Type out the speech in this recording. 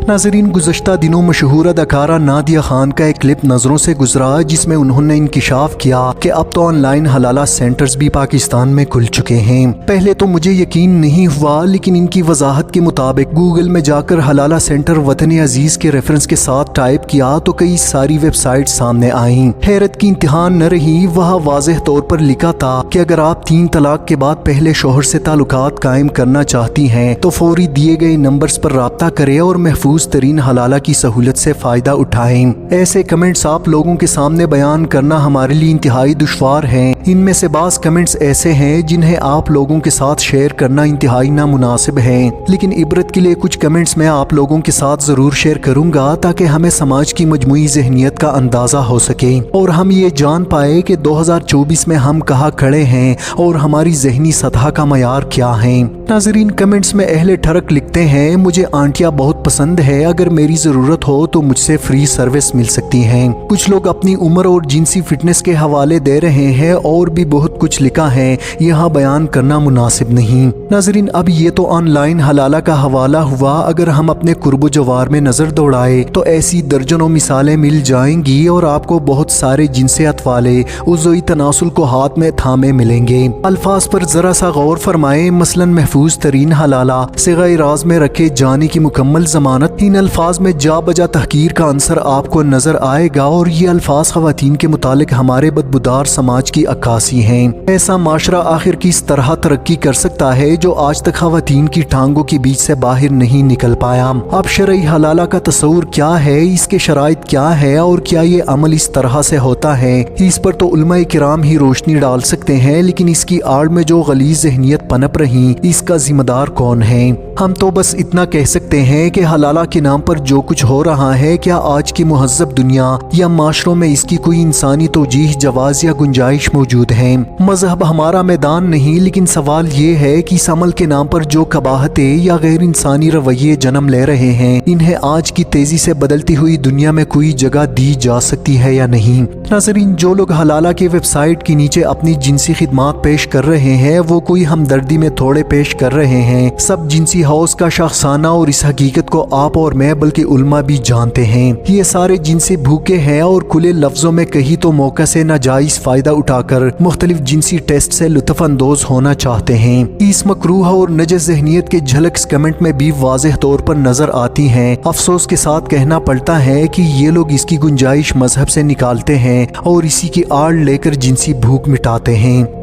नाज़रीन, गुज़श्ता दिनों मशहूर अदाकारा नादिया खान का एक क्लिप नज़रों से गुजरा जिसमें उन्होंने इंकिशाफ किया कि अब तो ऑनलाइन हलाला सेंटर्स भी पाकिस्तान में खुल चुके हैं। पहले तो मुझे यकीन नहीं हुआ, लेकिन इनकी वजाहत के मुताबिक गूगल में जाकर हलाला सेंटर वतन अजीज के रेफरेंस के साथ टाइप किया तो कई सारी वेबसाइट सामने आईं। हैरत की इंतहा न रही, वहाँ वाज़ेह तौर पर लिखा था कि अगर आप 3 तलाक के बाद पहले शोहर से ताल्लुकात कायम करना चाहती हैं तो फौरी दिए गए नंबर्स पर राब्ता करें और महफूज तरीन हलाला की सहूलत से फायदा उठाएं। ऐसे कमेंट्स आप लोगों के सामने बयान करना हमारे लिए इंतहाई दुश्वार है। इनमें से बाज़ कमेंट्स ऐसे हैं जिन्हें आप लोगों के साथ शेयर करना इंतहाई नामुनासिब है, लेकिन इबरत के लिए कुछ कमेंट्स मैं आप लोगों के साथ जरूर शेयर करूंगा ताकि हमें समाज की मजमूई ज़हनियत का अंदाजा हो सके और हम ये जान पाए कि 2024 में हम कहाँ खड़े हैं और हमारी जहनी सतह का मयार क्या है। नाज़रीन, कमेंट्स में अहले ठरक लिखते हैं, मुझे आंटियां बहुत पसंद है, अगर मेरी ज़रूरत हो तो मुझसे फ्री सर्विस मिल सकती है। कुछ लोग अपनी उम्र और जिनसी फिटनेस के हवाले दे रहे हैं और भी बहुत कुछ लिखा है, यहाँ बयान करना मुनासिब नहीं। नाज़रीन, अब ये तो ऑनलाइन हलाला का हवाला हुआ। अगर हम अपने कुर्ब जवार में नज़र दौड़ाए तो ऐसी दर्जनों मिसालें मिल जाएंगी और आपको बहुत सारे जिनसियत वाले उज़वी तनासुल को हाथ में थामे मिलेंगे। अल्फाज पर ज़रा सा गौर फरमाएं। मसलन महफूज तरीन हलाला सिग़ाए राज में रखे जाने की मुकम्मल ज़मानत। इन अल्फाज में जा बजा तहकीर का अंसर आपको नजर आएगा और ये अल्फाज ख़वातीन के मुतालिक हमारे बदबूदार समाज की अक्कासी हैं। ऐसा माशरा आखिर किस तरह तरक्की कर सकता है जो आज तक ख़वातीन की टांगों के बीच से बाहर नहीं निकल पाया। अब शरई हलाला का तस्वुर क्या है, इसके शराइत क्या है और क्या ये अमल इस तरह से होता है, इस पर तो उलमाए किराम ही रोशनी डाल सकते हैं, लेकिन इसकी आड़ में जो गलीज़ ज़हनियत पनप रही, इसका जिम्मेदार कौन है। हम तो बस इतना कह सकते हैं कि हलाला के नाम पर जो कुछ हो रहा है, क्या आज की मुहज़्ज़ब दुनिया या माशरों में इसकी कोई इंसानी तौजीह, जवाज़ या गुंजाइश मौजूद है। मजहब हमारा मैदान नहीं, लेकिन सवाल ये है कि इस अमल के नाम पर जो कबाहतें या गैर इंसानी रवैये जन्म ले रहे हैं, इन्हें आज की तेजी से बदलती हुई दुनिया में कोई जगह दी जा सकती है या नहीं। नाज़रीन, जो लोग हलाला के वेबसाइट के नीचे अपनी जिनसी खिदमात पेश कर रहे हैं वो कोई हमदर्दी में थोड़े पेश कर रहे हैं। सब जिनसी हाउस का शख्साना और इस हकीकत को आप और मैं बल्कि उल्मा भी जानते हैं। ये सारे जिनसी भूखे हैं और खुले लफ्जों में कही तो मौका से नाजायज फायदा उठाकर मुख्तलिफ जिनसी टेस्ट से लुत्फ अंदोज होना चाहते हैं। इस मकरूह और नजस ज़हनियत के झलक कमेंट में भी वाज़ेह तौर पर नजर आती हैं। अफसोस के साथ कहना पड़ता है कि ये लोग इसकी गुंजाइश मजहब से निकालते हैं और इसी की आड़ लेकर जिनसी भूख मिटाते हैं।